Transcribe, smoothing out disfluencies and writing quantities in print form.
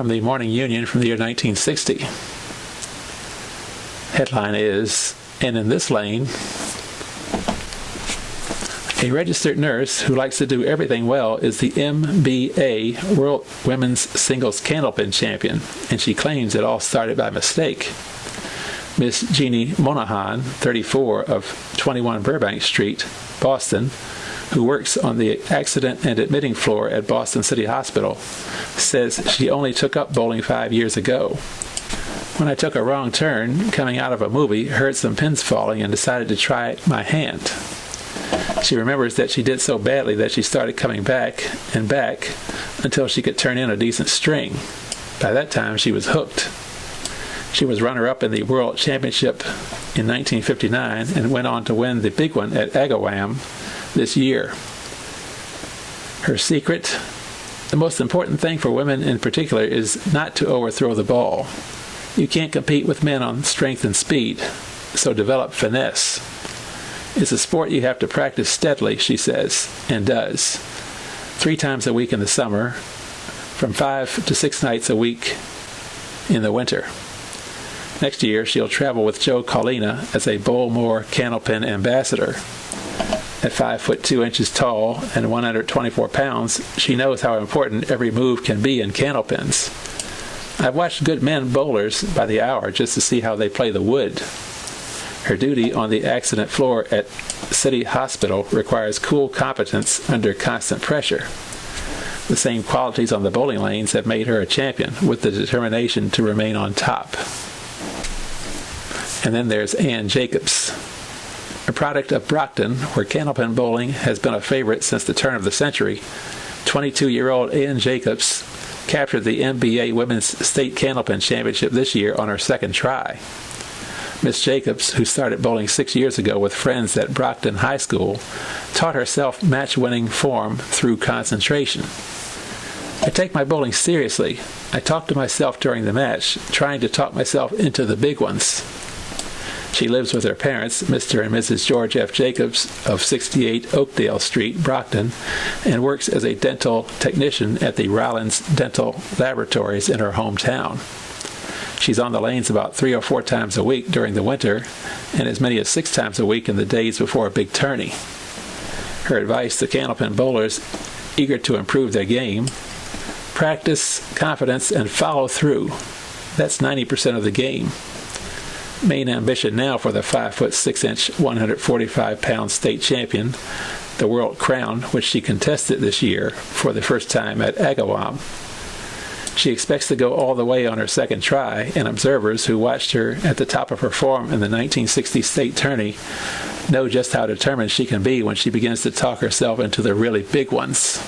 from the Morning Union from the year 1960. Headline is, "And in this lane, a registered nurse who likes to do everything well is the MBA World Women's Singles Candlepin Champion, and she claims it all started by mistake." Miss Jeannie Monahan, 34, of 21 Burbank Street, Boston, who works on the accident and admitting floor at Boston City Hospital, says she only took up bowling 5 years ago. "When I took a wrong turn coming out of a movie, heard some pins falling, and decided to try my hand." She remembers that she did so badly that she started coming back and back until she could turn in a decent string. By that time, she was hooked. She was runner-up in the World Championship in 1959 and went on to win the big one at Agawam this year. Her secret: "The most important thing for women in particular is not to overthrow the ball. You can't compete with men on strength and speed, so develop finesse. It's a sport you have to practice steadily," she says, and does. 3 times a week in the summer, from 5 to 6 nights a week in the winter. Next year, she'll travel with Joe Colina as a Bowlmore Candlepin ambassador. At 5 foot 2 inches tall and 124 pounds, she knows how important every move can be in candlepins. "I've watched good men bowlers by the hour just to see how they play the wood." Her duty on the accident floor at City Hospital requires cool competence under constant pressure. The same qualities on the bowling lanes have made her a champion, with the determination to remain on top. And then there's Ann Jacobs, a product of Brockton, where candlepin bowling has been a favorite since the turn of the century. 22-year-old Ann Jacobs captured the MBA Women's State Candlepin Championship this year on her second try. Miss Jacobs, who started bowling 6 years ago with friends at Brockton High School, taught herself match-winning form through concentration. "I take my bowling seriously. I talk to myself during the match, trying to talk myself into the big ones." She lives with her parents, Mr. and Mrs. George F. Jacobs of 68 Oakdale Street, Brockton, and works as a dental technician at the Rollins Dental Laboratories in her hometown. She's on the lanes about 3 or 4 times a week during the winter, and as many as 6 times a week in the days before a big tourney. Her advice to candlepin bowlers eager to improve their game: practice, confidence, and follow through. That's 90% of the game. Main ambition now for the 5 foot 6 inch, 145 pound state champion, the World Crown, which she contested this year for the first time at Agawam. She expects to go all the way on her second try, and observers who watched her at the top of her form in the 1960 state tourney know just how determined she can be when she begins to talk herself into the really big ones.